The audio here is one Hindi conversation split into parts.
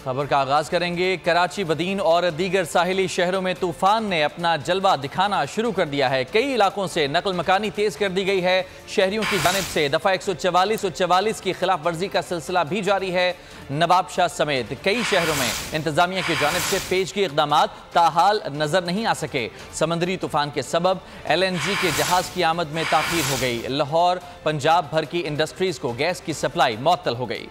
खबर का आगाज करेंगे। कराची, बदीन और दीगर साहिली शहरों में तूफान ने अपना जलवा दिखाना शुरू कर दिया है। कई इलाकों से नकल मकानी तेज कर दी गई है। शहरियों की जानिब से दफा 144 और 44 की खिलाफ वर्जी का सिलसिला भी जारी है। नवाबशाह समेत कई शहरों में इंतजामिया की जानिब से पेशगी इकदाम ताहाल नजर नहीं आ सके। समंदरी तूफान के सबब LNG के जहाज की आमद में ताखीर हो गई। लाहौर, पंजाब भर की इंडस्ट्रीज को गैस की सप्लाई मुअत्तल हो गई।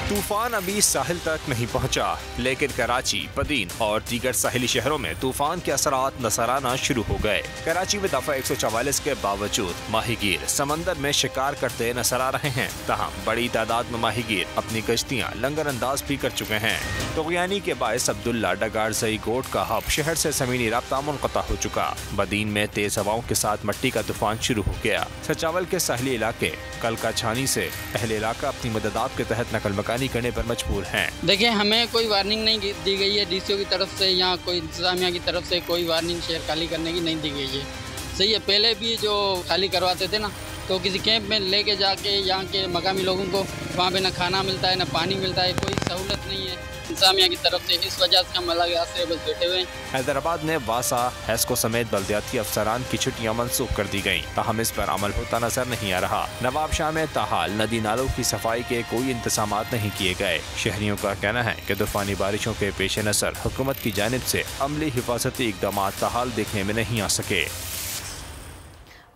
तूफान अभी साहिल तक नहीं पहुंचा, लेकिन कराची, बदीन और दीगर साहिली शहरों में तूफान के असरात नजर आना शुरू हो गए। कराची में दफा 144 के बावजूद माहीगीर समंदर में शिकार करते नजर आ रहे हैं। तहम बड़ी तादाद में माहीगीर अपनी कश्तियां लंगर अंदाज भी कर चुके हैं। तुग़यानी के बायस अब्दुल्ला डगारजई गोट का हब शहर से ज़मीनी राब्ता मुनक़ता हो चुका। बदीन में तेज हवाओं के साथ मट्टी का तूफान शुरू हो गया। सचावल के साहिली इलाके कलका छानी से अहले इलाका अपनी मददात के तहत नकल मकानी करने पर मजबूर हैं। देखिए, हमें कोई वार्निंग नहीं दी गई है DCO की तरफ से या कोई इंतजामिया की तरफ से कोई वार्निंग शहर खाली करने की नहीं दी गई है। सही है, पहले भी जो खाली करवाते थे ना, तो किसी कैंप में लेके जाके यहाँ के मकामी लोगों को वहाँ पे ना खाना मिलता है ना पानी मिलता है, कोई सहूलत नहीं है इंतजामिया की तरफ से। इस वजह से हम अलग आसरे बस बैठे हुए हैं। हैदराबाद में वासा, हेस्को समेत बल्दियाती अफसरान की छुट्टियां मंसूख कर दी गयी, ताहम इस पर अमल होता नजर नहीं आ रहा। नवाबशाह में ताहाल नदी नालों की सफाई के कोई इंतजाम नहीं किए गए। शहरियों का कहना है कि तूफानी बारिशों के पेश नजर हुकूमत की जानिब से अमली हिफाजती इकदाम ताहाल देखने में नहीं आ सके।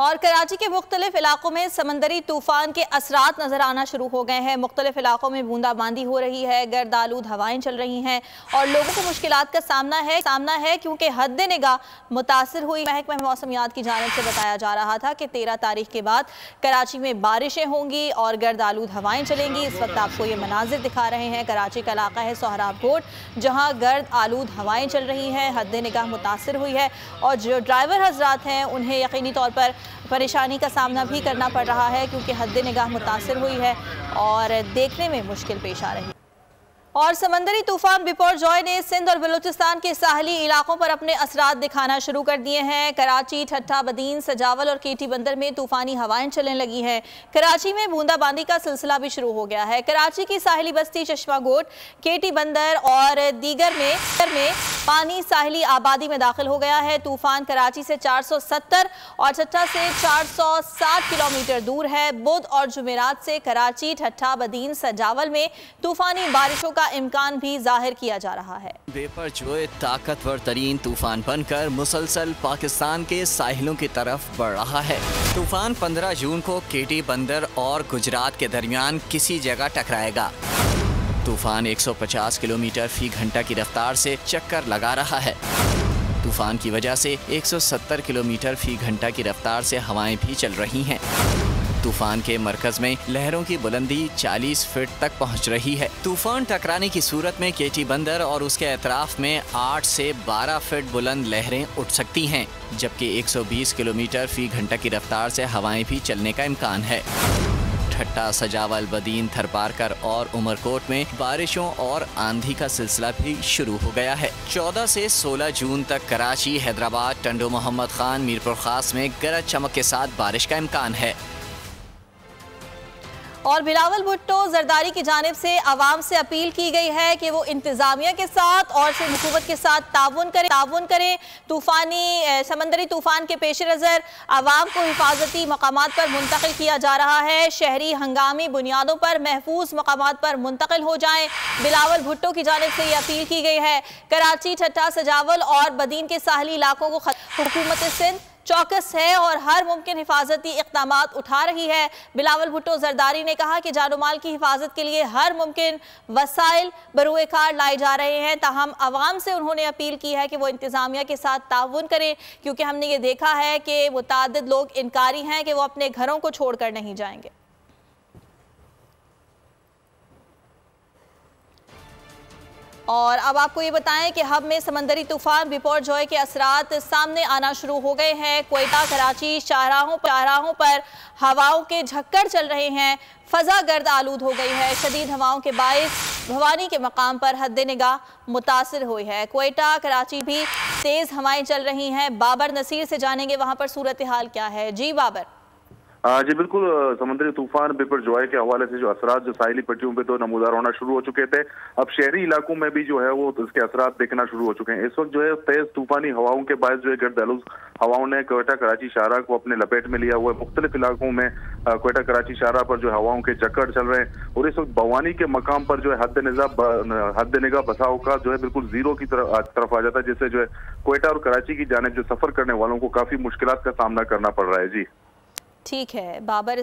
और कराची के मुख्तलिफ इलाकों में समंदरी तूफान के असरात नजर आना शुरू हो गए हैं। मुख्तलिफ इलाकों में बूंदाबांदी हो रही है, गर्द आलूद हवाएं चल रही हैं और लोगों को मुश्किलात का सामना है क्योंकि हद निगाह मुतासिर हुई। महकमा मौसमियात की जानिब से बताया जा रहा था कि 13 तारीख के बाद कराची में बारिशें होंगी और गर्द आलूद हवाएं चलेंगी। इस वक्त आपको ये मनाजिर दिखा रहे हैं। कराची का इलाका है सोहराब कोट, जहाँ गर्द आलूद हवाएं चल रही हैं, हद निगाह मुतासिर हुई है और जो ड्राइवर हजरात हैं उन्हें यकीनी तौर पर परेशानी का सामना भी करना पड़ रहा है क्योंकि हद निगाह मुतासिर हुई है और देखने में मुश्किल पेश आ रही है। और समंदरी तूफान बिपरजॉय ने सिंध और बलूचिस्तान के साहली इलाकों पर अपने असरात दिखाना शुरू कर दिए हैं। कराची, ठट्टा, बदीन, सजावल और केटी बंदर में तूफानी हवाएं चलने लगी हैं। कराची में बूंदाबांदी का सिलसिला भी शुरू हो गया है। कराची की साहिली बस्ती चश्मा गोट, केटी बंदर और दीगर में पानी साहिली आबादी में दाखिल हो गया है। तूफान कराची से 470 और ठट्टा से 460 किलोमीटर दूर है। बुध और जुमेरात से कराची, ठट्टा, बदीन, सजावल में तूफानी बारिशों का इम्कान भी जाहिर किया जा रहा है। बिपरजॉय ताकतवर तरीन तूफान बनकर मुसलसल पाकिस्तान के साहिलों की तरफ बढ़ रहा है। तूफान 15 जून को केटी बंदर और गुजरात के दरमियान किसी जगह टकराएगा। तूफान 150 किलोमीटर फी घंटा की रफ्तार से चक्कर लगा रहा है। तूफान की वजह से 170 किलोमीटर फी घंटा की रफ्तार से हवाएं भी चल रही हैं। तूफान के मरकज में लहरों की बुलंदी 40 फीट तक पहुंच रही है। तूफान टकराने की सूरत में केटी बंदर और उसके एतराफ में 8 से 12 फीट बुलंद लहरें उठ सकती हैं, जबकि 120 किलोमीटर फी घंटा की रफ्तार से हवाएं भी चलने का इम्कान है। ठट्टा, सजावल, बदीन, थरपारकर और उमरकोट में बारिशों और आंधी का सिलसिला भी शुरू हो गया है। 14 से 16 जून तक कराची, हैदराबाद, टंडो मोहम्मद खान, मीरपुर खास में गरज चमक के साथ बारिश का इम्कान है। और बिलावल भुट्टो जरदारी की जानिब से आवाम से अपील की गई है कि वो इंतजामिया के साथ और फिर हुकूमत के साथ ताउन करें। समंदरी तूफान के पेश नज़र आवाम को हिफाजती मकामात पर मुंतकिल किया जा रहा है। शहरी हंगामी बुनियादों पर महफूज मकामात पर मुंतकिल हो जाएं। बिलावल भुट्टो की जानिब से ये अपील की गई है। कराची, ठट्टा, सजावल और बदीन के साहली इलाकों को हुकूमत सिंध चौकस है और हर मुमकिन हिफाजती इक़दामात उठा रही है। बिलावल भुट्टो जरदारी ने कहा कि जानोमाल की हिफाजत के लिए हर मुमकिन वसाइल बरूए कार लाए जा रहे हैं। ताहम आवाम से उन्होंने अपील की है कि वो इंतजामिया के साथ ताउन करें, क्योंकि हमने ये देखा है कि मुतादिद लोग इनकारी हैं कि वो अपने घरों को छोड़कर नहीं जाएंगे। और अब आपको ये बताएं कि हब में समंदरी तूफान बिपरजॉय के असरात सामने आना शुरू हो गए हैं। कोयटा, कराची शाहराहों पर हवाओं के झक्कड़ चल रहे हैं। फ़ज़ा गर्द आलूद हो गई है। शदीद हवाओं के बायस भवानी के मकाम पर हद निगाह मुतासिर हुई है। कोयटा, कराची भी तेज़ हवाएं चल रही हैं। बाबर नसीर से जानेंगे वहाँ पर सूरत हाल क्या है। जी बाबर। जी बिल्कुल, समुद्री तूफान बिपरजॉय के हवाले से जो असरात जो साहिली पट्टियों पे तो नमूदार होना शुरू हो चुके थे, अब शहरी इलाकों में भी जो है वो इसके असरात देखना शुरू हो चुके हैं। इस वक्त जो है तेज तूफानी हवाओं के बाद जो है गर्दालूद हवाओं ने क्वेटा कराची शाहराह को अपने लपेट में लिया हुआ है। मुख्तलिफ इलाकों में क्वेटा कराची शाहराह पर जो हवाओं के चक्कर चल रहे हैं और इस वक्त बवानी के मकाम पर जो है हद निगाह बसाव का जो है बिल्कुल जीरो की तरफ आ जाता है, जिससे जो है क्वेटा और कराची की जानिब जो सफर करने वालों को काफी मुश्किलात का सामना करना पड़ रहा है। जी ठीक है, बाबर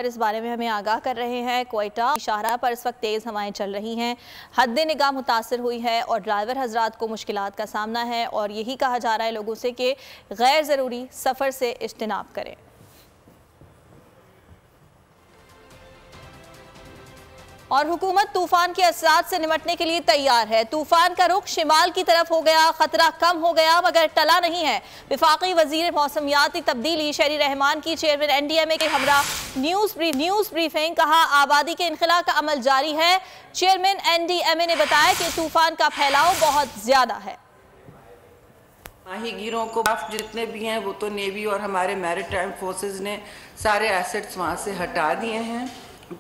इस बारे में हमें आगाह कर रहे हैं। क्वेटा शाहराह पर इस वक्त तेज़ हवाएं चल रही हैं, हद निगाह मुतासर हुई है और ड्राइवर हजरात को मुश्किलात का सामना है और यही कहा जा रहा है लोगों से कि गैर ज़रूरी सफ़र से इज्तिनाब करें। और हुकूमत तूफान के असरात से निपटने के लिए तैयार है। तूफान का रुख शिमाल की तरफ हो गया, खतरा कम हो गया मगर टला नहीं है। वफाकी वजीर मौसमियाती तब्दीली शहरी रहमान की चेयरमैन NDMA के हमरा न्यूज़ ब्रीफिंग, कहा आबादी के इनखला का अमल जारी है। चेयरमैन NDMA ने बताया कि तूफान का फैलाव बहुत ज्यादा है। माहीगीरों को जितने भी हैं वो तो नेवी और हमारे मैरीटाइम फोर्सेस ने सारे एसेट्स वहाँ से हटा दिए हैं,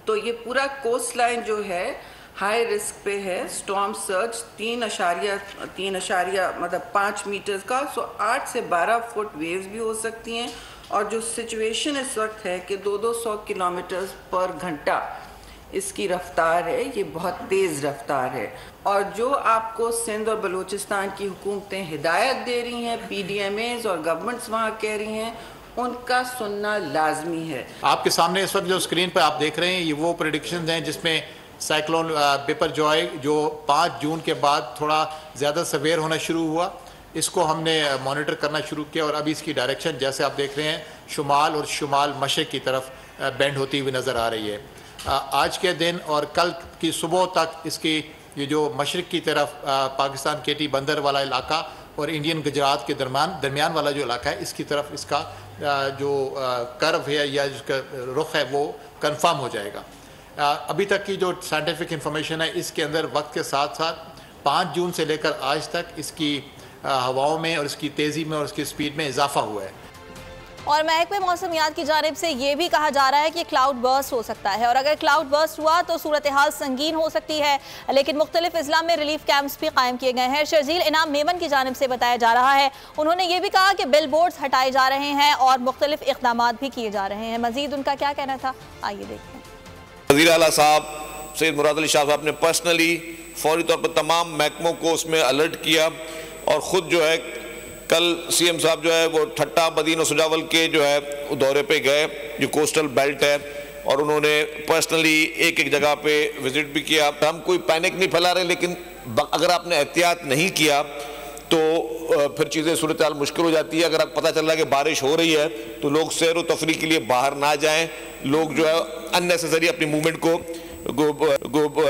तो ये पूरा कोस्ट लाइन जो है हाई रिस्क पे है। स्टॉर्म सर्ज 3.3 मतलब 5 मीटर का, सो 8 से 12 फुट वेव्स भी हो सकती हैं। और जो सिचुएशन इस वक्त है कि 200 किलोमीटर पर घंटा इसकी रफ्तार है, ये बहुत तेज़ रफ्तार है। और जो आपको सिंध और बलूचिस्तान की हुकूमतें हिदायत दे रही हैं, PDMAs और गवर्नमेंट्स वहाँ कह रही हैं, उनका सुनना लाजमी है। आपके सामने इस वक्त जो स्क्रीन पर आप देख रहे हैं ये वो प्रेडिक्शंस हैं जिसमें साइक्लोन बिपरजॉय जो 5 जून के बाद थोड़ा ज़्यादा सवेयर होना शुरू हुआ, इसको हमने मॉनिटर करना शुरू किया और अभी इसकी डायरेक्शन जैसे आप देख रहे हैं शुमाल और शुमाल मशरक़ की तरफ बेंड होती हुई नज़र आ रही है। आज के दिन और कल की सुबह तक इसकी ये जो मशरक़ की तरफ पाकिस्तान केटी बंदर वाला इलाका और इंडियन गुजरात के दरमियान वाला जो इलाका है इसकी तरफ इसका जो कर्व है या जिसका रुख है वो कंफर्म हो जाएगा। अभी तक की जो साइंटिफिक इंफॉर्मेशन है इसके अंदर वक्त के साथ साथ 5 जून से लेकर आज तक इसकी हवाओं में और इसकी तेज़ी में और इसकी स्पीड में इजाफा हुआ है। और महकमे मौसमियात की जानिब से ये भी कहा जा रहा है कि क्लाउड बर्स्ट हो सकता है और अगर क्लाउड बर्स्ट हुआ तो सूरत हाल संगीन हो सकती है, लेकिन मुख्तलिफ अजला में रिलीफ कैंप्स भी कायम किए गए हैं। शर्जील इनाम मेमन की जानिब से बताया जा रहा है, उन्होंने ये भी कहा कि बिल बोर्ड्स हटाए जा रहे हैं और मुख्तलिफ इक़दामात भी किए जा रहे हैं। मजीद उनका क्या कहना था, आइए देखते हैं। वज़ीर आला साहब सैयद मुराद अली शाह साहब ने पर्सनली फौरी तौर पर तमाम महकमों को उसमें अलर्ट किया और ख़ुद जो है कल CM साहब जो है वो ठट्टा, बदीन और सुजावल के जो है दौरे पे गए जो कोस्टल बेल्ट है और उन्होंने पर्सनली एक जगह पे विजिट भी किया। हम कोई पैनिक नहीं फैला रहे, लेकिन अगर आपने एहतियात नहीं किया तो फिर चीज़ें सूरत हाल मुश्किल हो जाती है। अगर आपको पता चल रहा है कि बारिश हो रही है तो लोग सैर व तफरी के लिए बाहर ना जाएं, लोग जो है अननेसेसरी अपनी मूवमेंट को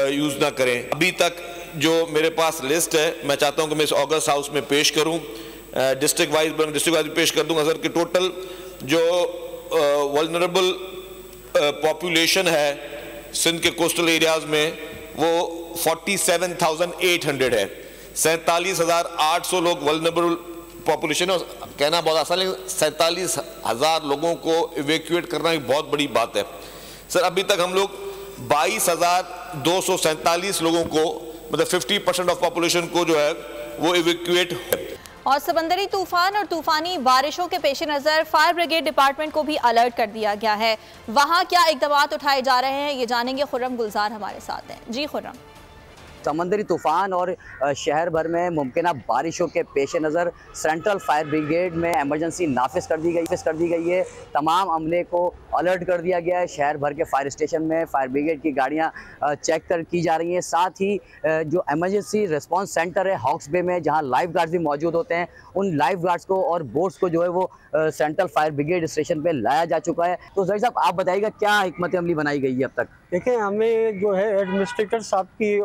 यूज़ ना करें। अभी तक जो मेरे पास लिस्ट है मैं चाहता हूँ कि मैं इस ऑगस्ट हाउस में पेश करूँ, डिस्ट्रिक्ट वाइज पेश कर दूंगा सर कि टोटल जो वल्नरेबल पॉपुलेशन है सिंध के कोस्टल एरियाज में वो 47,800 है। 47,800 लोग वल्नरेबल पॉपुलेशन है। कहना बहुत आसान है, 47,000 लोगों को इवैक्यूएट करना एक बहुत बड़ी बात है। सर अभी तक हम लोग 22,247 लोगों को मतलब 50% ऑफ पॉपुलेशन को जो है वो इवैक्यूएट। और समंदरी तूफान और तूफानी बारिशों के पेश नज़र फायर ब्रिगेड डिपार्टमेंट को भी अलर्ट कर दिया गया है। वहाँ क्या इक़दाम उठाए जा रहे हैं ये जानेंगे, खुर्रम गुलजार हमारे साथ हैं। जी खुर्रम। समंदरी तूफ़ान और शहर भर में मुमकिन बारिशों के पेश नज़र सेंट्रल फायर ब्रिगेड में एमरजेंसी नाफिज कर दी गई है। तमाम अमले को अलर्ट कर दिया गया है। शहर भर के फायर स्टेशन में फायर ब्रिगेड की गाड़ियां चेक की जा रही हैं। साथ ही जो एमरजेंसी रिस्पांस सेंटर है हॉक्स बे में, जहां लाइफ गार्ड्स भी मौजूद होते हैं, उन लाइफ गार्ड्स को और बोट्स को जो है वो सेंट्रल फायर ब्रिगेड स्टेशन पे लाया जा चुका है। तो ज़हीर साहब आप बताइएगा क्या हिकमत अमली बनाई गई है अब तक? देखें, हमें जो है एडमिनिस्ट्रेटर साहब की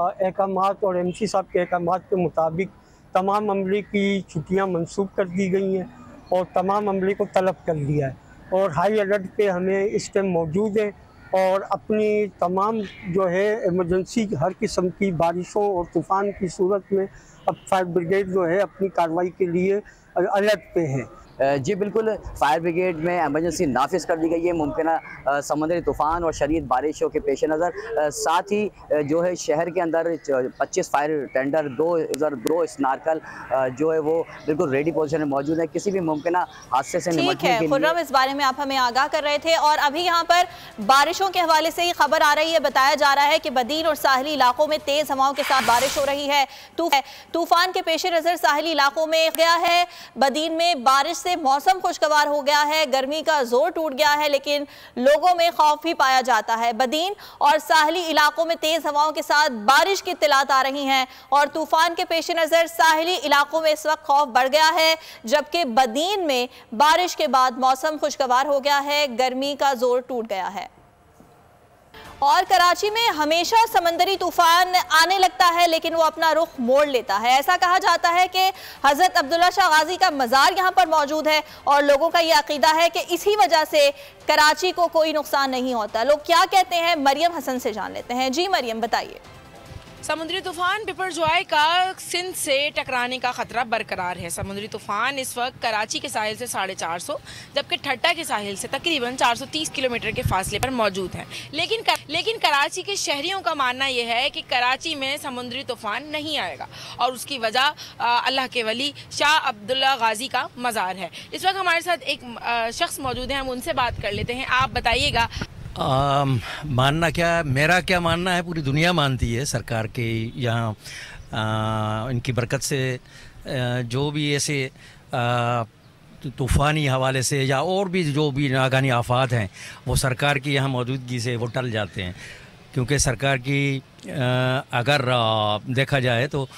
अहकामात और MC साहब के अहकामात के मुताबिक तमाम अमले की छुट्टियां मंसूब कर दी गई हैं और तमाम अमले को तलब कर दिया है और हाई अलर्ट पे हमें इस टाइम मौजूद है और अपनी तमाम जो है इमरजेंसी हर किस्म की बारिशों और तूफ़ान की सूरत में अब फायर ब्रिगेड जो है अपनी कार्रवाई के लिए अलर्ट पे है। जी बिल्कुल, फायर ब्रिगेड में एमरजेंसी नाफिज कर दी गई है मुमकिन समुद्री तूफ़ान और शदीद बारिशों के पेश नज़र। साथ ही जो है शहर के अंदर 25 फायर टेंडर, 2 स्नार्कल जो है वो बिल्कुल रेडी पोजीशन में मौजूद है किसी भी मुमकिन हादसे से निपटने के लिए। खुर्रम, इस बारे में आप हमें आगाह कर रहे थे। और अभी यहाँ पर बारिशों के हवाले से ही खबर आ रही है, बताया जा रहा है कि बदीन और साहिली इलाकों में तेज हवाओं के साथ बारिश हो रही है। तूफान के पेश नज़र साहिली इलाकों में गया है। बदीन में बारिश से मौसम खुशगवार हो गया है, गर्मी का जोर टूट गया है, लेकिन लोगों में खौफ भी पाया जाता है। बदीन और साहिली इलाकों में तेज हवाओं के साथ बारिश की इत्तलात आ रही हैं और तूफान के पेश नज़र साहिली इलाकों में इस वक्त खौफ बढ़ गया है, जबकि बदीन में बारिश के बाद मौसम खुशगवार हो गया है, गर्मी का जोर टूट गया है। और कराची में हमेशा समंदरी तूफान आने लगता है लेकिन वो अपना रुख मोड़ लेता है। ऐसा कहा जाता है कि हज़रत अब्दुल्ला शाह गाजी का मज़ार यहाँ पर मौजूद है और लोगों का ये अकीदा है कि इसी वजह से कराची को कोई नुकसान नहीं होता। लोग क्या कहते हैं, मरियम हसन से जान लेते हैं। जी मरियम, बताइए। समुद्री तूफान बिपरजॉय का सिंध से टकराने का खतरा बरकरार है। समुद्री तूफान इस वक्त कराची के साहिल से 450, जबकि ठट्टा के साहिल से तकरीबन 430 किलोमीटर के फासले पर मौजूद है। लेकिन कराची के शहरियों का मानना यह है कि कराची में समुद्री तूफान नहीं आएगा और उसकी वजह अल्लाह के वली शाह अब्दुल्ला गाजी का मज़ार है। इस वक्त हमारे साथ एक शख्स मौजूद है, हम उनसे बात कर लेते हैं। आप बताइएगा। मानना क्या, मेरा क्या मानना है, पूरी दुनिया मानती है। सरकार के यहाँ इनकी बरकत से जो भी ऐसे तूफ़ानी हवाले से या और भी जो भी नागानी आफात हैं वो सरकार की यहाँ मौजूदगी से वो टल जाते हैं, क्योंकि सरकार की अगर देखा जाए तो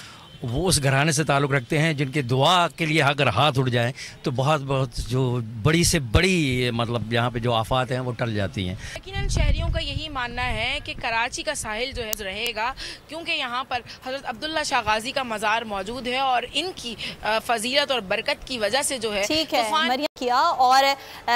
वो उस घराने से ताल्लुक़ रखते हैं जिनके दुआ के लिए अगर हाथ उठ जाए तो बहुत जो बड़ी से बड़ी मतलब यहाँ पे जो आफात हैं वो टल जाती हैं। यकीनन शहरियों का यही मानना है कि कराची का साहिल जो है रहेगा, क्योंकि यहाँ पर हज़रत अब्दुल्ला शाह गाजी का मज़ार मौजूद है और इनकी फजीलत और बरकत की वजह से जो है ठीक है किया। और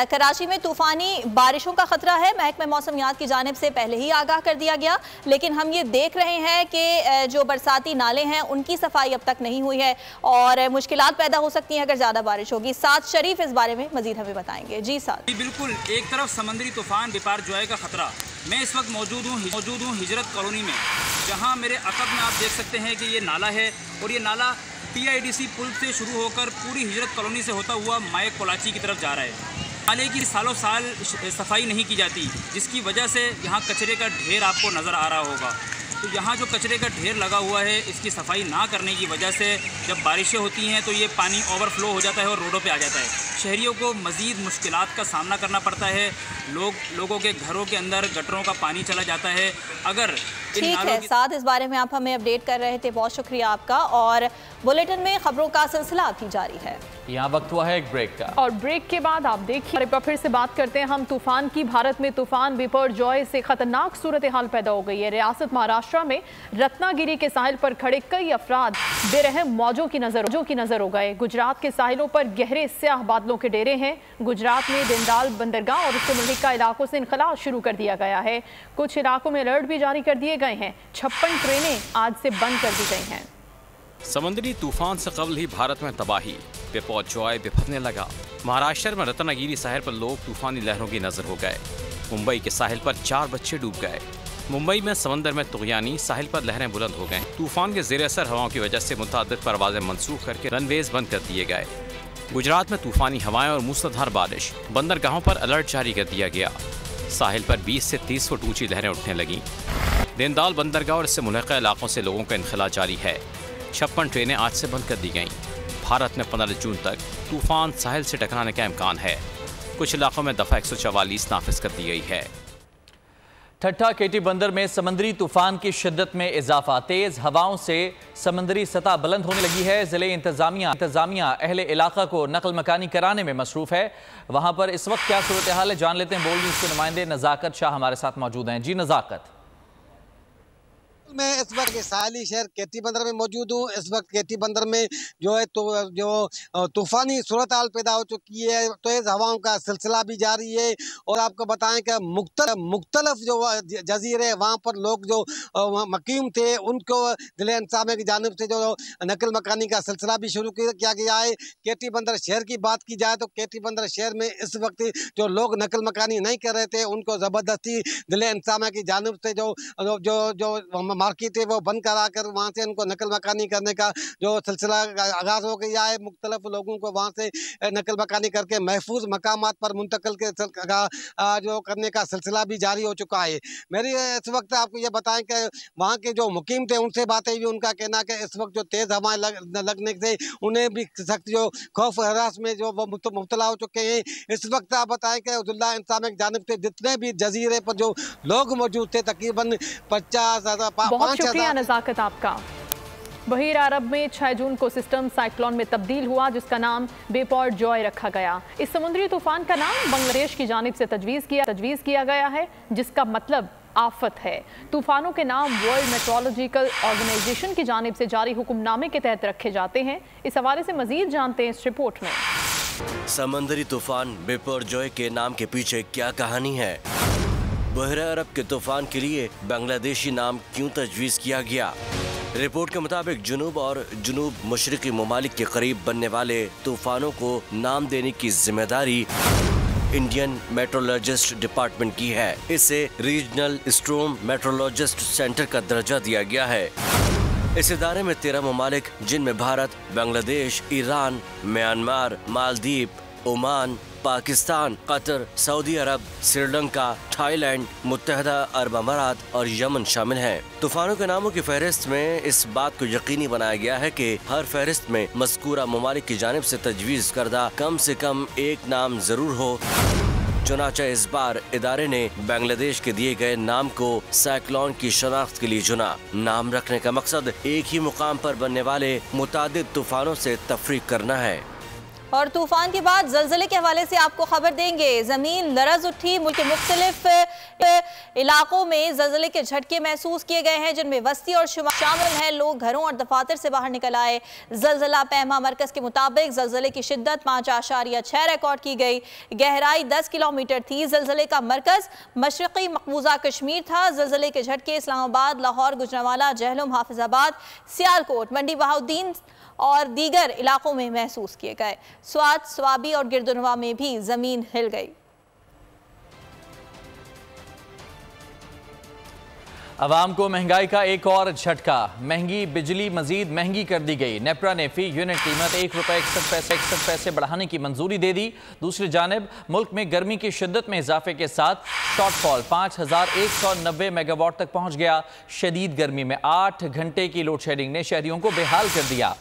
कराची में तूफ़ानी बारिशों का खतरा है, महकमा मौसमियात की जानिब से पहले ही आगाह कर दिया गया, लेकिन हम ये देख रहे हैं कि जो बरसाती नाले हैं उनकी सफाई अब तक नहीं हुई है और मुश्किलात पैदा हो सकती हैं अगर ज़्यादा बारिश होगी। साथ शरीफ इस बारे में मजीद हमें बताएंगे। जी साथ बिल्कुल, एक तरफ समंदरी तूफान बिपरजॉय का खतरा, मैं इस वक्त मौजूद हूँ हिजरत कॉलोनी में, जहाँ मेरे अकब में आप देख सकते हैं कि ये नाला है और ये नाला PIDC पुल से शुरू होकर पूरी हिजरत कॉलोनी से होता हुआ माए कोलाची की तरफ जा रहा है। नाले की सालों साल सफाई नहीं की जाती, जिसकी वजह से यहाँ कचरे का ढेर आपको नज़र आ रहा होगा। तो यहाँ जो कचरे का ढेर लगा हुआ है, इसकी सफाई ना करने की वजह से जब बारिशें होती हैं तो ये पानी ओवरफ्लो हो जाता है और रोडों पे आ जाता है। शहरियों को मज़ीद मुश्किलात का सामना करना पड़ता है। लोगों के घरों के अंदर गटरों का पानी चला जाता है। अगर ठीक है, साथ इस बारे में आप हमें अपडेट कर रहे थे, बहुत शुक्रिया आपका। और बुलेटिन में खबरों का सिलसिला अभी जारी है। यहाँ वक्त हुआ है एक ब्रेक का और ब्रेक के बाद आप देखिए एक बार फिर से बात करते हैं हम तूफान की। भारत में तूफान बिपरजॉय से खतरनाक सूरत हाल पैदा हो गई है। रियासत महाराष्ट्र में रत्नागिरी के साहिल पर खड़े कई अफराद बेरहम मौजों की नजर हो गए। गुजरात के साहिलों पर गहरे स्याह बादलों के डेरे हैं। गुजरात में दिंदाल बंदरगाह और उससे मुल्का इलाकों से इनखला शुरू कर दिया गया है। कुछ इलाकों में अलर्ट भी जारी कर दिए गए हैं। 56 ट्रेनें आज से बंद कर दी गई हैं। समंदरी तूफान से कबल ही भारत में तबाही, बिपरजॉय बिफरने लगा। महाराष्ट्र में रत्नागिरी साहिल पर लोग तूफानी लहरों की नजर हो गए। मुंबई के साहिल पर 4 बच्चे डूब गए। मुंबई में समंदर में तुगयानी, साहिल पर लहरें बुलंद हो गए। तूफान के जेर असर हवाओं की वजह से मुतअद्दिद परवाजें मनसूख करके रनवेज बंद कर दिए गए। गुजरात में तूफानी हवाएं और मूसलाधार बारिश, बंदरगाहों पर अलर्ट जारी कर दिया गया। साहिल पर 20 से 30 फुट ऊंची लहरें उठने लगीं। दिंदाल बंदरगाह और इससे मुल्का इलाकों से लोगों का इनखला जारी है। 56 ट्रेनें आज से बंद कर दी गईं। भारत में 15 जून तक तूफान साहिल से टकराने का इम्कान है। कुछ इलाकों में दफ़ा 144 नाफिज कर दी गई है। ठट्टा केटी बंदर में समंदरी तूफान की शिद्दत में इजाफा, तेज हवाओं से समंदरी सतह बुलंद होने लगी है। जिले इंतजामिया अहले इलाका को नकल मकानी कराने में मसरूफ है। वहां पर इस वक्त क्या सूरत हाल है, जान लेते हैं। बोल्ड न्यूज़ के नुमाइंदे नज़ाकत शाह हमारे साथ मौजूद हैं। जी नज़ाकत। मैं इस वक्त साहिली शहर केटी बंदर में मौजूद हूँ। इस वक्त केटी बंदर में जो है जो तूफ़ानी सूरत हाल पैदा हो चुकी है, तेज़ हवाओं का सिलसिला भी जारी है। और आपको बताएं कि मुख्तलिफ जो जजीरे वहाँ पर लोग जो मकीम थे उनको ज़िले इंतज़ामिया की जानिब से जो नकल मकानी का सिलसिला भी शुरू किया गया है। केटी बंदर शहर की बात की जाए तो केटी बंदर शहर में इस वक्त जो लोग नकल मकानी नहीं कर रहे थे उनको ज़बरदस्ती ज़िले इंतज़ामिया की जानिब से जो मार्केट है वो बंद करा कर वहाँ से उनको नकल मकानी करने का जो सिलसिला आगाज़ हो गया है। मुख्तलिफ लोगों को वहाँ से नकल मकानी करके महफूज मकामात पर मुंतकिल के जो करने का सिलसिला भी जारी हो चुका है। मेरी इस वक्त आपको ये बताएं कि वहाँ के जो मुकीम थे उनसे बातें हुई, उनका कहना कि इस वक्त जो तेज़ हवाएं लगने से उन्हें भी सख्त जो खौफ हरास में जो वो मुब्तला हो चुके हैं। इस वक्त आप बताएं कि ज़िला इंतज़ामिया की जानिब से जितने भी जजीरे पर जो लोग मौजूद थे तकरीबन 50,000 बहुत शुक्रिया नज़ाकत आपका। बहीर अरब में 6 जून को सिस्टम साइक्लोन में तब्दील हुआ जिसका नाम बिपरजॉय जॉय रखा गया। इस समुद्री तूफान का नाम बांग्लादेश की जानिब से तजवीज़ किया गया है जिसका मतलब आफत है। तूफानों के नाम वर्ल्ड मेट्रोलॉजिकल ऑर्गेनाइजेशन की जानिब से जारी हुक्मनामे के तहत रखे जाते हैं। इस हवाले से मजीद जानते हैं इस रिपोर्ट में। समंदरी तूफान बिपरजॉय के नाम के पीछे क्या कहानी है? बहर अरब के तूफान के लिए बांग्लादेशी नाम क्यों तजवीज़ किया गया? रिपोर्ट के मुताबिक जुनूब और जुनूब मशरक़ी ममालिक के करीब बनने वाले तूफानों को नाम देने की जिम्मेदारी इंडियन मेट्रोलॉजिस्ट डिपार्टमेंट की है। इसे रीजनल स्ट्रॉम मेट्रोलॉजिस्ट सेंटर का दर्जा दिया गया है। इस इदारे में 13 ममालिक जिनमें Bharat, Bangladesh, Iran, Myanmar, Maldives, Oman, Pakistan, Qatar, Saudi Arab, Sri Lanka, Thailand, मुत्तहदा अरब अमारात और यमन शामिल हैं। तूफानों के नामों की फहरिस्त में इस बात को यकीनी बनाया गया है कि हर फहरिस्त में मज़कूरा ममालिक की जानिब से तजवीज़ करदा कम से कम एक नाम जरूर हो। चुनांचे इस बार इदारे ने बांग्लादेश के दिए गए नाम को साइक्लोन की शनाख्त के लिए चुना। नाम रखने का मकसद एक ही मुकाम पर बनने वाले मुतादिद तूफानों से तफरीक करना है। और तूफान के बाद जलजले के हवाले से आपको खबर देंगे। जमीन लरज उठी, मुल्क के मुख्तलिफ इलाकों में जलजले के झटके महसूस किए गए हैं जिनमें वस्ती और शामिल हैं। लोग घरों और दफातर से बाहर निकल आए। जलजला पैमा मरकज के मुताबिक जलजले की शिद्दत 5.6 रिकॉर्ड की गई। गहराई 10 किलोमीटर थी। जलजले का मरकज मशरक़ी मकबूजा कश्मीर था। जलजले के झटके इस्लामाबाद, लाहौर, गुजरांवाला, जहलम, हाफिजाबाद, सियालकोट, मंडी बहाउद्दीन और दीगर इलाकों में महसूस किए गए। स्वात, स्वाबी और गिरदुनवा में भी जमीन हिल गई। अवाम को महंगाई का एक और झटका। महंगी बिजली मजीद महंगी कर दी गई। नेपरा ने फी यूनिट कीमत ₹1.61 पैसे बढ़ाने की मंजूरी दे दी। दूसरी जानिब मुल्क में गर्मी की शिद्दत में इजाफे के साथ शॉर्टफॉल 5190 मेगावाट तक पहुंच गया। शदीद गर्मी में 8 घंटे की लोड शेडिंग ने शहरियों को बेहाल कर दिया।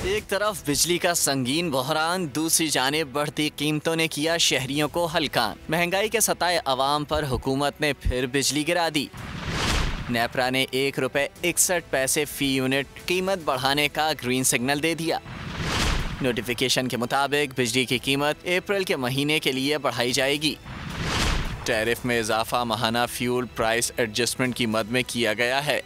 एक तरफ बिजली का संगीन बहरान, दूसरी जानिब बढ़ती कीमतों ने किया शहरियों को हलकान। महंगाई के सताए अवाम पर हुकूमत ने फिर बिजली गिरा दी। नेपरा ने ₹1.61 फी यूनिट कीमत बढ़ाने का ग्रीन सिग्नल दे दिया। नोटिफिकेशन के मुताबिक बिजली की कीमत अप्रैल के महीने के लिए बढ़ाई जाएगी। टैरिफ में इजाफा माहाना फ्यूल प्राइस एडजस्टमेंट की मद में किया गया है।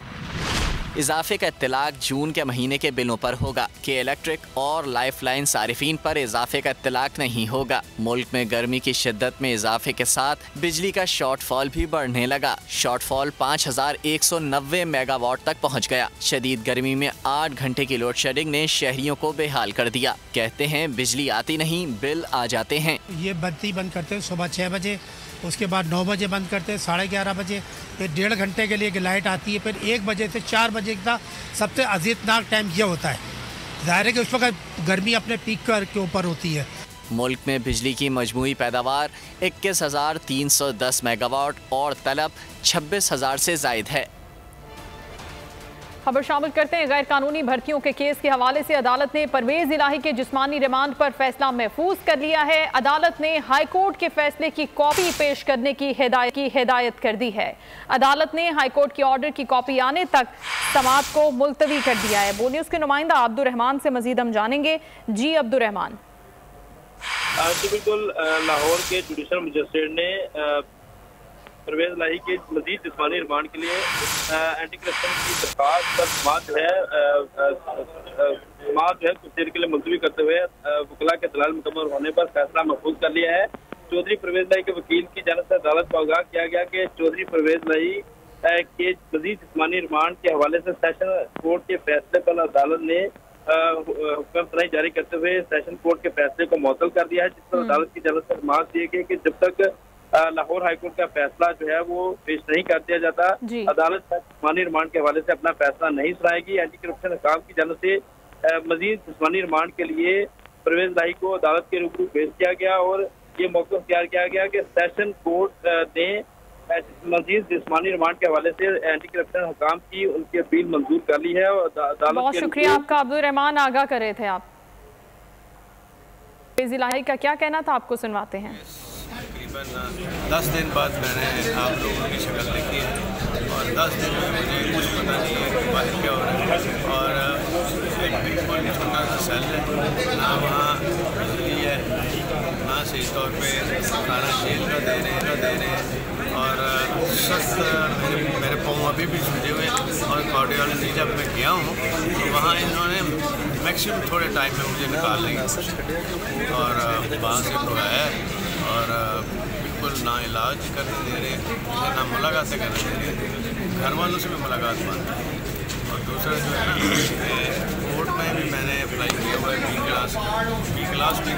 इजाफे का इत्तलाक जून के महीने के बिलों पर होगा कि इलेक्ट्रिक और लाइफलाइन सारिफीन पर इजाफे का इत्तलाक नहीं होगा। मुल्क में गर्मी की शिद्दत में इजाफे के साथ बिजली का शॉर्टफॉल भी बढ़ने लगा। शॉर्टफॉल 5190 मेगावाट तक पहुंच गया। शदीद गर्मी में 8 घंटे की लोड शेडिंग ने शहरियों को बेहाल कर दिया। कहते हैं बिजली आती नहीं, बिल आ जाते हैं। ये बत्ती बंद करते हैं सुबह 6 बजे, उसके बाद 9 बजे बंद करते हैं, 11:30 बजे, फिर 1.5 घंटे के लिए लाइट आती है, फिर 1 बजे से 4 बजे का सबसे अजीतनाक टाइम ये होता है। ज़ाहिर है कि उस वक्त गर्मी अपने पीक के ऊपर होती है। मुल्क में बिजली की मजमूई पैदावार 21,310 मेगावाट और तलब 26,000 से जायद है। खबर शामिल करते हैं। गैर कानूनी भर्तियों के केस के हवाले से अदालत ने परवेज इलाही के जिस्मानी रिमांड पर फैसला महफूज कर लिया है। अदालत ने हाईकोर्ट के फैसले की कॉपी पेश करने की हिदायत कर दी है। अदालत ने हाईकोर्ट के ऑर्डर की कॉपी आने तक समाअत को मुलतवी कर दिया है। बो न्यूज़ के नुमाइंदा अब्दुर्रहमान से मजीद हम जानेंगे। जी अब्दुर्रहमान। बिल्कुल, लाहौर के जुडिशल मजिस्ट्रेट ने परवेज इलाही के मजीद जिस्मानी रिमांड के लिए एंटी करप्शन की दरखास्त पर समाज जो है कुछ देर के लिए मुलतवी करते हुए वकला के दलाल मुकम्मल होने पर फैसला महफूज कर लिया है। चौधरी परवेज इलाही के वकील की जानिब से अदालत को आगाह किया गया कि चौधरी परवेज इलाही के मजीद जिस्मानी रिमांड के हवाले से सेशन कोर्ट के फैसले पर अदालत ने हुक्म सुनाई जारी करते हुए सेशन कोर्ट के फैसले को मुअत्तल कर दिया है, जिस पर अदालत की जानिब से फरमान दिए गए कि जब तक लाहौर हाईकोर्ट का फैसला जो है वो पेश नहीं कर दिया जाता, अदालत जिस्मानी रिमांड के हवाले से अपना फैसला नहीं सुनाएगी। एंटी करप्शन हुकाम की जानिब से मजीद जिस्मानी रिमांड के लिए परवेज इलाही को अदालत के रूबरू पेश किया गया और ये मौका इख्तियार किया गया कि सेशन कोर्ट ने मजीद जिस्मानी रिमांड के हवाले से एंटी करप्शन हुकाम की उनकी अपील मंजूर कर ली है। और अदालत बहुत शुक्रिया आपका अब्दुल रहमान, आगाह कर रहे थे आप। परवेज इलाही का क्या कहना था, आपको सुनवाते हैं। तकरीबन 10 दिन बाद मैंने आप लोगों की शक्ल देखी है और 10 दिन में मुझे कुछ पता नहीं है कि बाहर क्या हो रहा है। और एक बिल्कुल छोटा सा सेल है, ना वहाँ बिजली है, ना सही तौर पे खाना जेल का दे रहे हैं और सख्त मेरे पाँव अभी भी छूटे हुए और कार्डियोलॉजी जब मैं गया हूँ तो वहाँ इन्होंने मैक्सिमम थोड़े टाइम में मुझे निकाल लिया और वहाँ से बुलाया और बिल्कुल ना इलाज करने दे रहे, ना मुलाकातें करने दे रहे, घर वालों से भी मुलाकात बंद है। और दूसरा जो है ना, कोर्ट में भी मैंने अप्लाई किया हुआ है बी क्लास भी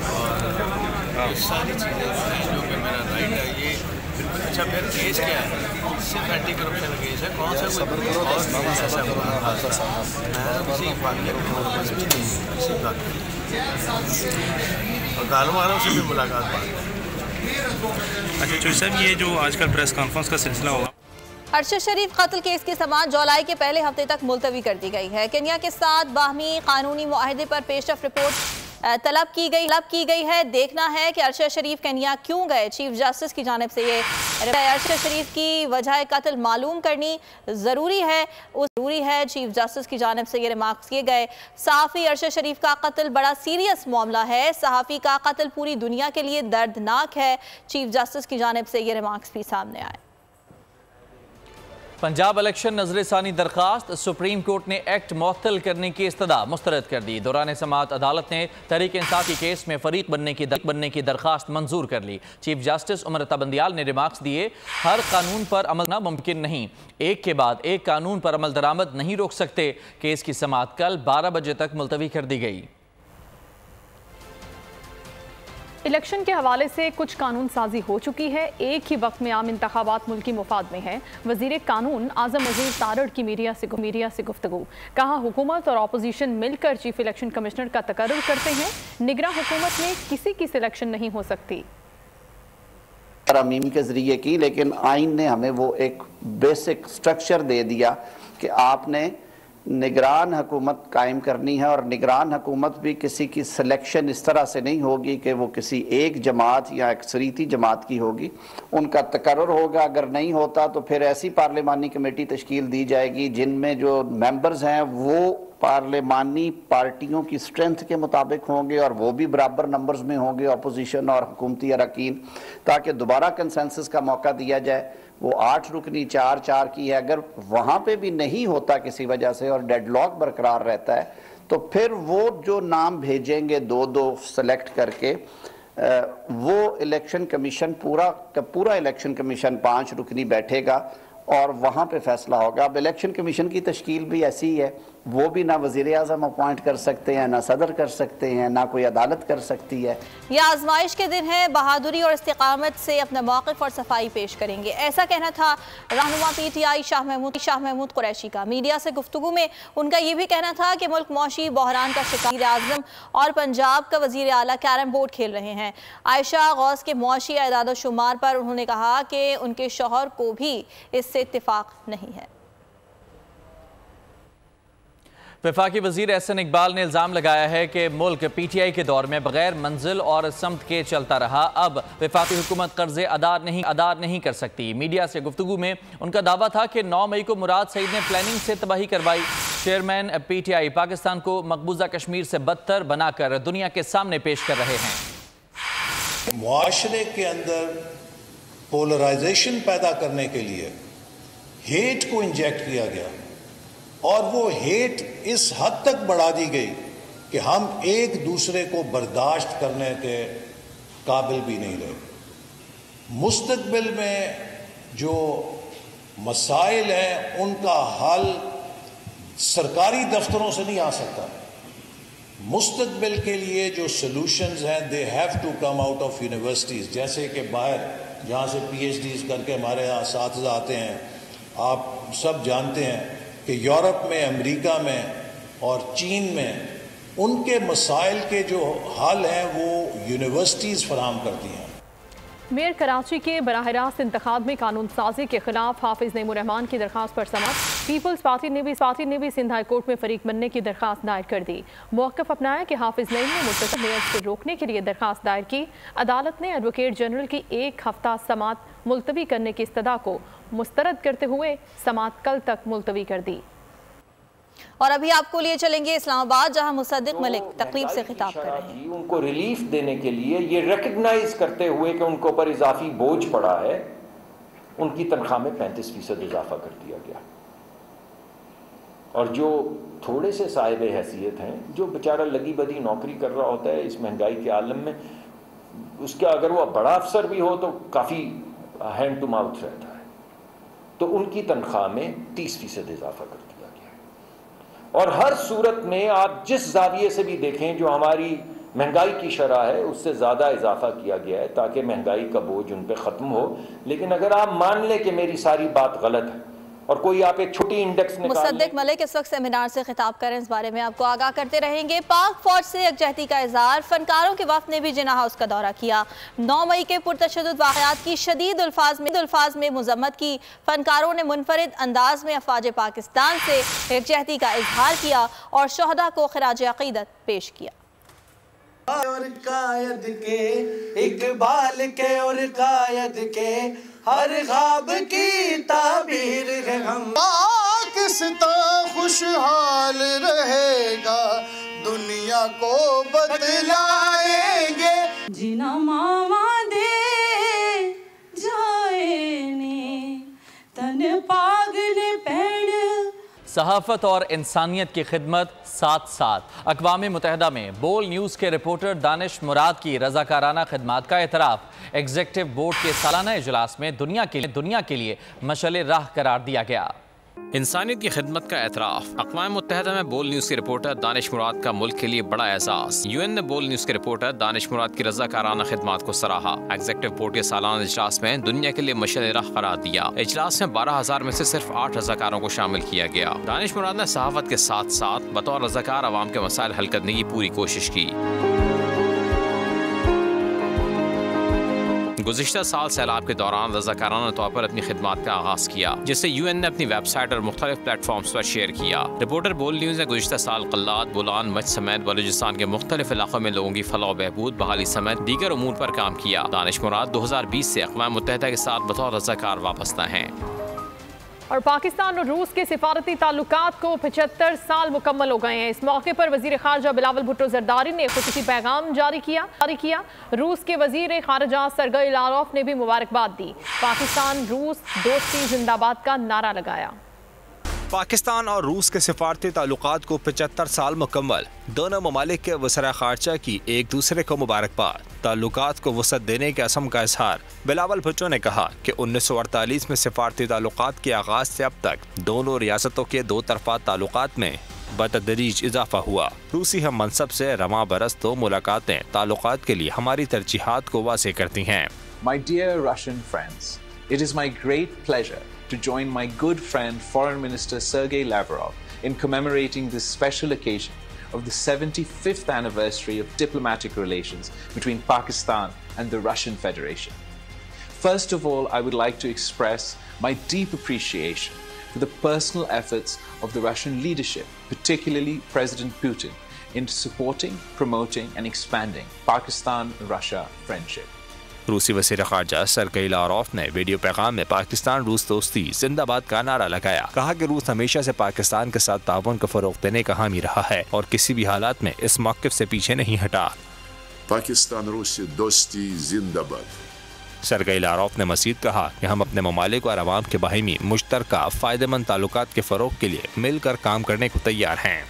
और ये सारी चीज़ें जो हैं जो कि मेरा राइट है ये बिल्कुल। अच्छा फिर केस क्या है? सिर्फ एंटी करप्शन केस है, कौन सा कोई और ऐसा मैं किसी बात भी नहीं किसी बात और दालों वालों से भी मुलाकात बात। अच्छा चौधरी साहब, ये जो आजकल प्रेस कॉन्फ्रेंस का सिलसिला होगा, अरशद शरीफ कत्ल केस की समाअत जुलाई के पहले हफ्ते तक मुलतवी कर दी गई है। केन्या के साथ बाहमी कानूनी मुआहदे पर पेशरफ रिपोर्ट तलब की गई है। देखना है कि अरशद शरीफ केन्या क्यों गए। चीफ जस्टिस की जानिब से ये अरशद शरीफ की वजह कत्ल मालूम करनी ज़रूरी है। चीफ जस्टिस की जानिब से ये रिमार्क्स किए गए। सहाफ़ी अरशद शरीफ का कत्ल बड़ा सीरियस मामला है, सहाफ़ी का कत्ल पूरी दुनिया के लिए दर्दनाक है। चीफ जस्टिस की जानिब से ये रिमार्क्स भी सामने आए। पंजाब इलेक्शन नजरसानी दरखास्त, सुप्रीम कोर्ट ने एक्ट मुअत्तल करने की इस्तदा मुस्तरद कर दी। दौरान समाअत अदालत ने तहरीक इंसाफ के केस में फरीक बनने की दरखास्त मंजूर कर ली। चीफ जस्टिस उमर अता बंदियाल ने रिमार्क्स दिए, हर कानून पर अमल करना मुमकिन नहीं, एक के बाद एक कानून पर अमल दरामद नहीं रोक सकते। केस की समाअत कल 12 बजे तक मुलतवी कर दी गई। इलेक्शन के हवाले से कुछ कानून साजी हो चुकी है, एक ही वक्त में आम इंतखाबात मुल्की मुफाद में है। वजीर कानून आजम वजीर तारड़ की मीडिया से गुफ्तगू, कहा हुकूमत और अपोजिशन मिलकर चीफ इलेक्शन कमिश्नर का तकर्रुर करते हैं, निगरां हुकूमत में किसी की सिलेक्शन नहीं हो सकती। तरमीम के जरिए की, लेकिन आइन ने हमें वो एक बेसिक स्ट्रक्चर दे दिया कि आपने निगरान हुकूमत कायम करनी है और निगरान हुकूमत भी किसी की सिलेक्शन इस तरह से नहीं होगी कि वो किसी एक जमात या अक्सरीती जमात की होगी, उनका तकर्रुर होगा। अगर नहीं होता तो फिर ऐसी पार्लिमानी कमेटी तश्कील दी जाएगी जिनमें जो मेंबर्स हैं वो पार्लिमानी पार्टियों की स्ट्रेंथ के मुताबिक होंगे और वो भी बराबर नंबर्स में होंगे, अपोजिशन और हुकूमती अरकान, ताकि दोबारा कंसेंसस का मौका दिया जाए। वो 8 रुकनी 4-4 की है। अगर वहाँ पे भी नहीं होता किसी वजह से और डेडलॉक बरकरार रहता है तो फिर वो जो नाम भेजेंगे 2-2 सेलेक्ट करके, वो इलेक्शन कमीशन पूरा इलेक्शन कमीशन 5 रुकनी बैठेगा और वहाँ पे फैसला होगा। अब इलेक्शन कमीशन की तश्कील भी ऐसी है, वो भी ना वज़ीर आज़म अपॉइंट कर सकते हैं, ना सदर कर सकते हैं, ना कोई अदालत कर सकती है। यह आजमाइश के दिन है, बहादुरी और इस्तिकामत से अपना मौक़िफ़ और सफाई पेश करेंगे, ऐसा कहना था रहनुमा PTI शाह महमूद कुरैशी का। मीडिया से गुफ्तगू में उनका ये भी कहना था कि मुल्क मौशी बहरान का शिकार, वज़ीर आज़म और पंजाब का वज़ीर आला कैरम बोर्ड खेल रहे हैं। आयशा गौस के मौशी एदाद शुमार पर उन्होंने कहा कि उनके शौहर को भी इससे इत्तिफाक नहीं है। वफाकी वजीर एहसन इकबाल ने इल्ज़ाम लगाया है कि मुल्क PTI के दौर में बगैर मंजिल और समत के चलता रहा, अब वफाकी हुकूमत कर्जे अदा नहीं कर सकती। मीडिया से गुफ्तगू में उनका दावा था कि 9 मई को मुराद सईद ने प्लानिंग से तबाही करवाई। चेयरमैन PTI पाकिस्तान को मकबूजा कश्मीर से बदतर बनाकर दुनिया के सामने पेश कर रहे हैं। मुआशरे के अंदर पोलराइजेशन पैदा करने के लिए हेट को इंजेक्ट किया गया और वो हेट इस हद तक बढ़ा दी गई कि हम एक दूसरे को बर्दाश्त करने के काबिल भी नहीं रहे। मुस्तकबिल में जो मसाइल हैं उनका हल सरकारी दफ्तरों से नहीं आ सकता। मुस्तकबिल के लिए जो सॉल्यूशंस हैं they have to come out of universities, जैसे कि बाहर जहाँ से PhDs करके हमारे यहाँ साथी आते हैं। आप सब जानते हैं कि यूरोप में, अमेरिका में और चीन में उनके मसाइल के जो हल हैं वो यूनिवर्सिटीज़ फराहम करती हैं। मेयर कराची के बराह रास्त इंतखाब में कानून साजी के खिलाफ हाफिज नईमुर्रहमान की दरखास्त पर समाअत। पीपल्स पार्टी ने भी सिंध हाई कोर्ट में फरीक बनने की दरखास्त दायर कर दी। मौक़िफ़ अपनाया कि हाफिज नईम ने मुतअद्दिद मेयर से रोकने के लिए दरखास्त दायर की। अदालत ने एडवोकेट जनरल की 1 हफ्ता समाअत मुलतवी करने की इस्तदा को मुस्तरद करते हुए समाअत कल तक मुलतवी कर दी। और अभी आपको लिए चलेंगे इस्लामाबाद, जहां मुसद्दिक मलिक तकरीब से खिताब कर रहे हैं। उनको रिलीफ देने के लिए ये रिकग्नाइज करते हुए कि उनको पर इजाफी बोझ पड़ा है, उनकी तनख्वाह में 35% इजाफा कर दिया गया। और जो थोड़े से साहिब हैसियत हैं, जो बेचारा लगी बदी नौकरी कर रहा होता है इस महंगाई के आलम में, उसका अगर वो बड़ा अफसर भी हो तो काफ़ी हैंड टू माउथ रहता है, तो उनकी तनख्वाह में 30% इजाफा कर दिया। और हर सूरत में आप जिस जाविये से भी देखें, जो हमारी महंगाई की शरह है उससे ज़्यादा इजाफा किया गया है ताकि महंगाई का बोझ उन पर ख़त्म हो। लेकिन अगर आप मान लें कि मेरी सारी बात गलत है और कोई आप एक छोटी इंडेक्स निकाल, मुसद्दिक मलिक इस वक्त सेमिनार से खिताब करें, इस बारे में आपको आगाह करते रहेंगे। पाक फौज से यकजहती का इजहार। फनकारों के वफ्द ने भी जिन्ना हाउस का दौरा किया। 9 मई के पुरतशद्दुद वाक़यात की शदीद अल्फाज में मुज़म्मत की। फनकारों ने मुनफरिद अंदाज में अफवाज पाकिस्तान से यकजहती का इजहार किया और शोहदा को खिराज अक़ीदत पेश किया। और कायद के इकबाल के और कायद के हर ख्वाब की ताबीर है हम। पाकिस्तान खुशहाल रहेगा, दुनिया को बदलाएंगे। जिना मामा दे जाए ने तन पागल पेड़। सहाफ़त और इंसानियत की खिदमत साथ साथ। अक़वाम मुत्तहिदा में बोल न्यूज़ के रिपोर्टर दानिश मुराद की रज़ाकाराना खिदमत का एतराफ़ एग्जीक्यूटिव बोर्ड के सालाना इजलास में दुनिया के लिए मशअल राह करार दिया गया। इंसानियत की खिदमत का एतराफ़। अक़वाम मुत्तहिदा में बोल न्यूज़ के रिपोर्टर दानिश मुराद का मुल्क के लिए बड़ा एहसास। UN ने बोल न्यूज़ के रिपोर्टर दानिश मुराद की रज़ाकाराना खिदमत को सराहा। एग्जीक्यूटिव बोर्ड के सालाना इजलास में दुनिया के लिए मशअल राह करार दिया। इजलास में 12,000 में से सिर्फ 8 रज़ाकारों को शामिल किया गया। दानिश मुराद ने सहाफ़त के साथ साथ बतौर रज़ाकार आवाम के मसाइल हल करने की पूरी कोशिश की। गुज़िश्ता साल सैलाब के दौरान रज़ाकाराना तौर पर अपनी खिदमत का आगाज़ किया, जिसे UN ने अपनी वेबसाइट और मुख्तलिफ प्लेटफॉर्म्स पर शेयर किया। रिपोर्टर बोल न्यूज़ ने गुज़िश्ता साल कल्लात, बोलान, मच समेत बलूचिस्तान के मुख्तलिफ इलाकों में लोगों की फलाह बहबूद, बहाली समेत दीगर उमूर पर काम किया। दानिश मुराद 2020 से अक़वाम मुत्तहिदा के साथ बतौर रज़ाकार वापस हैं। और पाकिस्तान और रूस के सिफारती ताल्लुकात को 75 साल मुकम्मल हो गए हैं। इस मौके पर वज़ीर ख़ारजा बिलावल भुट्टो ज़रदारी ने ख़ुसूसी पैगाम जारी किया। रूस के वज़ीर ख़ारजा सरगई लारोफ ने भी मुबारकबाद दी। पाकिस्तान रूस दोस्ती जिंदाबाद का नारा लगाया। पाकिस्तान और रूस के सिफारती ताल्लुकात को 75 साल मुकम्मल। दोनों ममालिक के वज़ीर ख़ारजा की एक दूसरे को मुबारकबाद। ताल्लुकात को वसअत देने के असम का इजहार। बिलावल भुट्टो ने कहा कि 1948 में सिफारती ताल्लुकात के आगाज़ से अब तक दोनों रियासतों के 2 तरफ़ा ताल्लुकात में बतदरीज इजाफा हुआ। रूसी हम मनसब से रवां बरस तो मुलाकातें ताल्लुकात के लिए हमारी तरजीहात को वाज़ेह करती हैं। My dear Russian friends, it is my great pleasure to join my good friend Foreign Minister Sergei Lavrov in commemorating this special occasion of the 75th anniversary of diplomatic relations between Pakistan and the Russian Federation. First of all, I would like to express my deep appreciation for the personal efforts of the Russian leadership, particularly President Putin, in supporting, promoting and expanding Pakistan-Russia friendship. रूसी वज़ीर ख़ारजा सरगई लारोफ ने वीडियो पैगाम में पाकिस्तान रूस दोस्ती जिंदाबाद का नारा लगाया। कहा कि रूस हमेशा से पाकिस्तान के साथ ताउन को फ़रोग़ देने का हामी रहा है और किसी भी हालात में इस मौक़िफ़ से पीछे नहीं हटा। पाकिस्तान रूसी दोस्ती जिंदाबाद। सरगई लावरोव ने मजीद कहा कि हम अपने ममालिक और अवाम के बाहिमी मुश्तरका फ़ायदेमंद ताल्लुकात के फ़रोग के लिए मिलकर काम करने को तैयार हैं।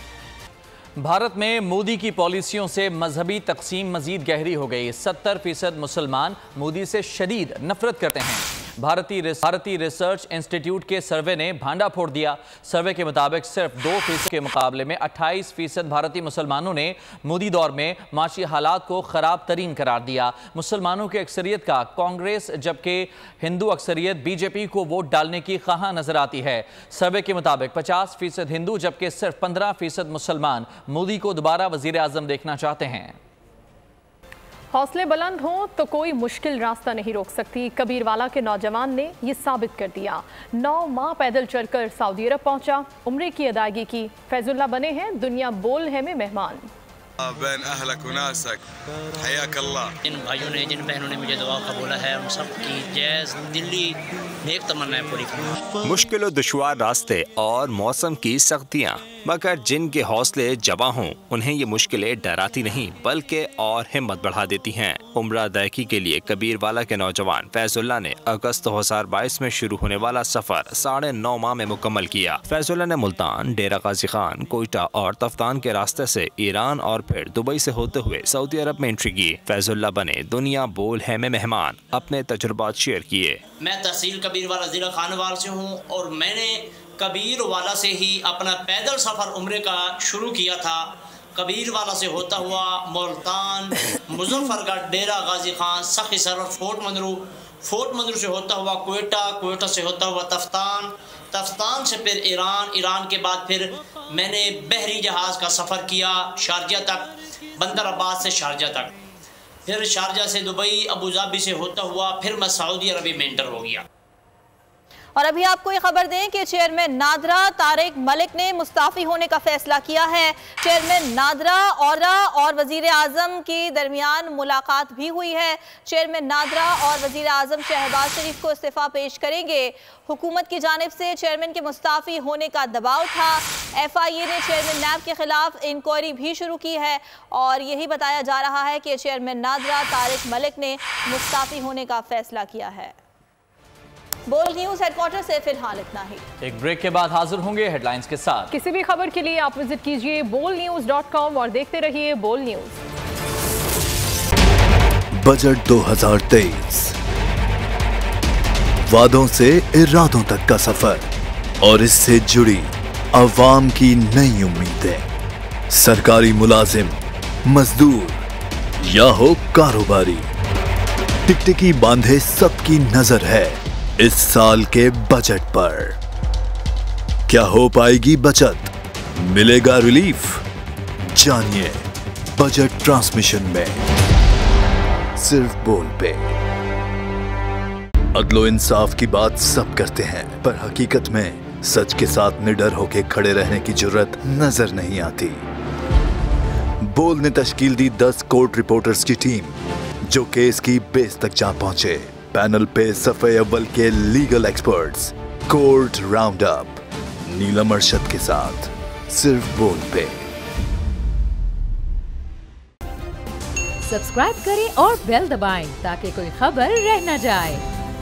भारत में मोदी की पॉलिसियों से मजहबी तकसीम मजीद गहरी हो गई। 70% मुसलमान मोदी से शदीद नफरत करते हैं। भारतीय रिसर्च इंस्टीट्यूट के सर्वे ने भांडा फोड़ दिया। सर्वे के मुताबिक सिर्फ 2% के मुकाबले में 28% भारतीय मुसलमानों ने मोदी दौर में माशी हालात को ख़राब तरीन करार दिया। मुसलमानों की अक्सरियत का कांग्रेस जबकि हिंदू अक्सरियत बीजेपी को वोट डालने की ख्वाह नजर आती है। सर्वे के मुताबिक 50% हिंदू जबकि सिर्फ 15% मुसलमान मोदी को दोबारा वजीर आजम देखना चाहते हैं। हौसले बुलंद हों तो कोई मुश्किल रास्ता नहीं रोक सकती। कबीरवाला के नौजवान ने ये साबित कर दिया। 9 माह पैदल चलकर सऊदी अरब पहुंचा, उम्रे की अदायगी की। फैजुल्ला बने हैं दुनिया बोल है में मेहमान। बैन अहलक उनासक हयाक अल्लाह। जिन भाइयों ने जिन बहनों ने मुझे दुआ का बोला है उन सब की जैज़ दिल्ली नेक तमन्नाएं पूरी करूं। मुश्किल और दुश्वार रास्ते और मौसम की सख्तियाँ, मगर जिनके हौसले जवां हों उन्हें ये मुश्किलें डराती नहीं बल्कि और हिम्मत बढ़ा देती हैं। उम्रा अदायगी के लिए कबीरवाला के नौजवान फैजुल्ला ने अगस्त 2022 में शुरू होने वाला सफर 9.5 माह में मुकम्मल किया। फैजुल्ला ने मुल्तान, डेरा गाजी खान, कोयटा और तफ्तान के रास्ते से ईरान और फिर दुबई से होते हुए सऊदी अरब में एंट्री की। फैजुल्ला बने दुनिया बोल है में मेहमान, अपने तजुर्बात शेयर किए। मैं तहसील कबीरवाला जिला खानवाल से हूँ और मैंने कबीरवाला से ही अपना पैदल सफ़र उम्रे का शुरू किया था। कबीरवाला से होता हुआ मुल्तान, मुजफ्फरगढ़, डेरा गाजी खान, सखी सरवर, फोर्ट मंदरू से होता हुआ कोयटा, कोयटा से होता हुआ तफ्तान, तफ्तान से फिर ईरान, ईरान के बाद फिर मैंने बहरी जहाज़ का सफ़र किया शारजा तक, बंदर अब्बास से शारजा तक, फिर शारजा से दुबई, अबू धाबी से होता हुआ फिर मैं सऊदी अरब में एंटर हो गया। और अभी आपको ये खबर दें कि चेयरमैन नादरा तारिक मलिक ने मुस्ताफ़ी होने का फैसला किया है। चेयरमैन नादरा और वजीर आजम के दरमियान मुलाकात भी हुई है। चेयरमैन नादरा और वजीर आजम शहबाज शरीफ को इस्तीफ़ा पेश करेंगे। हुकूमत की जानिब से चेयरमैन के मुस्ताफ़ी होने का दबाव था। FIA ने चेयरमैन नैब के खिलाफ इंक्वायरी भी शुरू की है और यही बताया जा रहा है कि चेयरमैन नादरा तारिक मलिक ने मुस्ताफ़ी होने का फैसला किया है। बोल न्यूज़ हेडक्वार्टर से फिलहाल इतना ही। एक ब्रेक के बाद हाजिर होंगे हेडलाइंस के साथ। किसी भी खबर के लिए आप विजिट कीजिए bolnews.com और देखते रहिए बोल न्यूज़। बजट 2023, वादों से इरादों तक का सफर और इससे जुड़ी अवाम की नई उम्मीदें। सरकारी मुलाजिम, मजदूर या हो कारोबारी, टिकटिकी बांधे सबकी नजर है इस साल के बजट पर। क्या हो पाएगी बचत, मिलेगा रिलीफ? जानिए बजट ट्रांसमिशन में, सिर्फ बोल पे। अदलो इंसाफ की बात सब करते हैं पर हकीकत में सच के साथ निडर होके खड़े रहने की जुर्रत नजर नहीं आती। बोल ने तश्कील दी 10 कोर्ट रिपोर्टर्स की टीम जो केस की बेस तक जा पहुंचे। पैनल पे सफे अव्वल के legal experts, court round up, Neelam Arshad के साथ, सिर्फ बोल पे। सब्सक्राइब करें और बेल दबाएं ताकि कोई खबर रह न जाए।